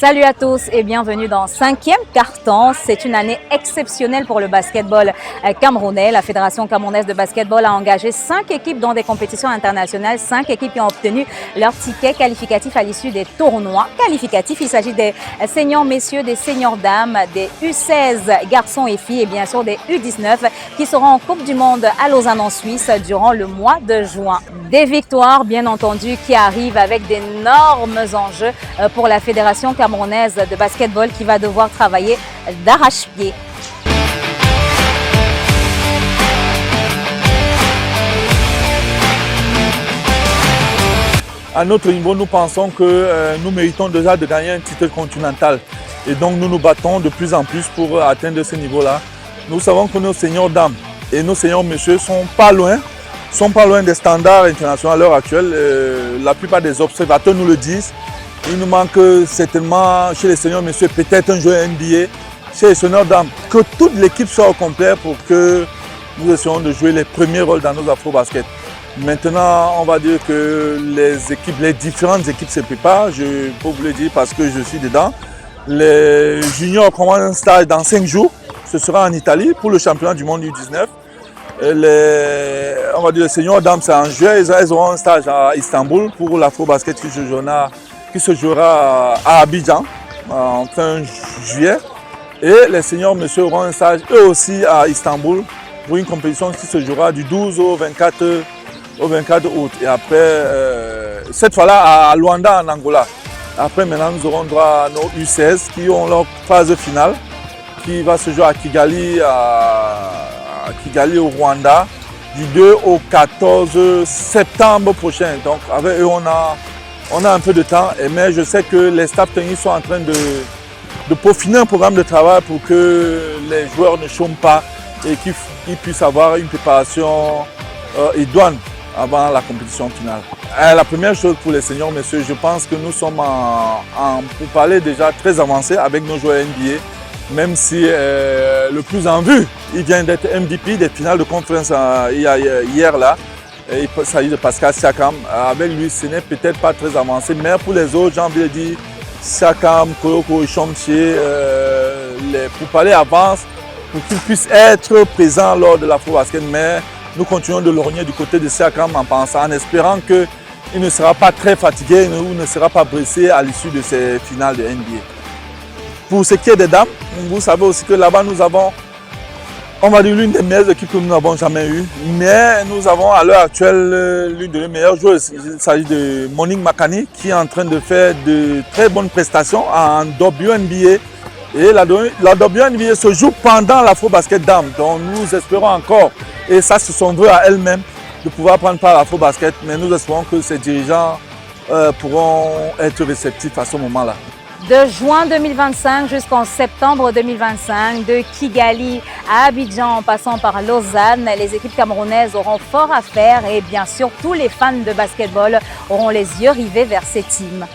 Salut à tous et bienvenue dans 5e carton. C'est une année exceptionnelle pour le basketball camerounais. La Fédération camerounaise de basketball a engagé 5 équipes dans des compétitions internationales. 5 équipes qui ont obtenu leur ticket qualificatif à l'issue des tournois qualificatifs. Il s'agit des seniors messieurs, des seniors dames, des U16 garçons et filles et bien sûr des U19 qui seront en Coupe du Monde à Lausanne en Suisse durant le mois de juin. Des victoires bien entendu qui arrivent avec d'énormes enjeux pour la Fédération camerounaise de basketball qui va devoir travailler d'arrache-pied. À notre niveau, nous pensons que nous méritons déjà de gagner un titre continental. Et donc nous nous battons de plus en plus pour atteindre ce niveau-là. Nous savons que nos seniors dames et nos seniors messieurs ne sont pas loin des standards internationaux à l'heure actuelle. La plupart des observateurs nous le disent. Il nous manque certainement chez les seniors messieurs peut-être un joueur NBA. Chez les seniors dames, que toute l'équipe soit au complet pour que nous essayons de jouer les premiers rôles dans nos afro-baskets. Maintenant, on va dire que les différentes équipes se préparent. Je peux vous le dire parce que je suis dedans. Les juniors commencent un stage dans 5 jours. Ce sera en Italie pour le championnat du monde U19. On va dire les seniors dames, c'est en juillet. Elles auront un stage à Istanbul pour l'afro-basket qui se jouera à Abidjan en fin juillet. Et les seniors messieurs auront un stage eux aussi à Istanbul pour une compétition qui se jouera du 12 au 24 août. Et après, cette fois-là à Luanda en Angola. Après, maintenant, nous aurons droit à nos U16 qui ont leur phase finale qui va se jouer à Kigali au Rwanda du 2 au 14 septembre prochain. Donc avec eux, on a un peu de temps, mais je sais que les staffs techniques sont en train de peaufiner un programme de travail pour que les joueurs ne chôment pas et qu'ils puissent avoir une préparation idoine avant la compétition finale. La première chose pour les seniors, messieurs, je pense que nous sommes pour parler déjà très avancé avec nos joueurs NBA, même si le plus en vue, il vient d'être MVP des finales de conférence hier là. Il s'agit de Pascal Siakam. Avec lui, ce n'est peut-être pas très avancé, mais pour les autres, j'ai envie de dire Siakam, Koyoko, Chomchier, pour parler avance, pour qu'ils puissent être présents lors de l'afro-basket. Mais nous continuons de lorgner du côté de Siakam en espérant qu'il ne sera pas très fatigué ou ne sera pas blessé à l'issue de ces finales de NBA. Pour ce qui est des dames, vous savez aussi que là-bas, nous avons, on va dire, l'une des meilleures équipes que nous n'avons jamais eues. Mais nous avons à l'heure actuelle l'une des meilleures joueuses. Il s'agit de Monique Makani qui est en train de faire de très bonnes prestations en WNBA. Et la WNBA se joue pendant l'afro-basket dame. Donc nous espérons encore, et ça c'est son vœu à elle-même, de pouvoir prendre part à l'afro-basket. Mais nous espérons que ces dirigeants pourront être réceptifs à ce moment-là. De juin 2025 jusqu'en septembre 2025, de Kigali à Abidjan en passant par Lausanne, les équipes camerounaises auront fort à faire et bien sûr tous les fans de basketball auront les yeux rivés vers ces teams.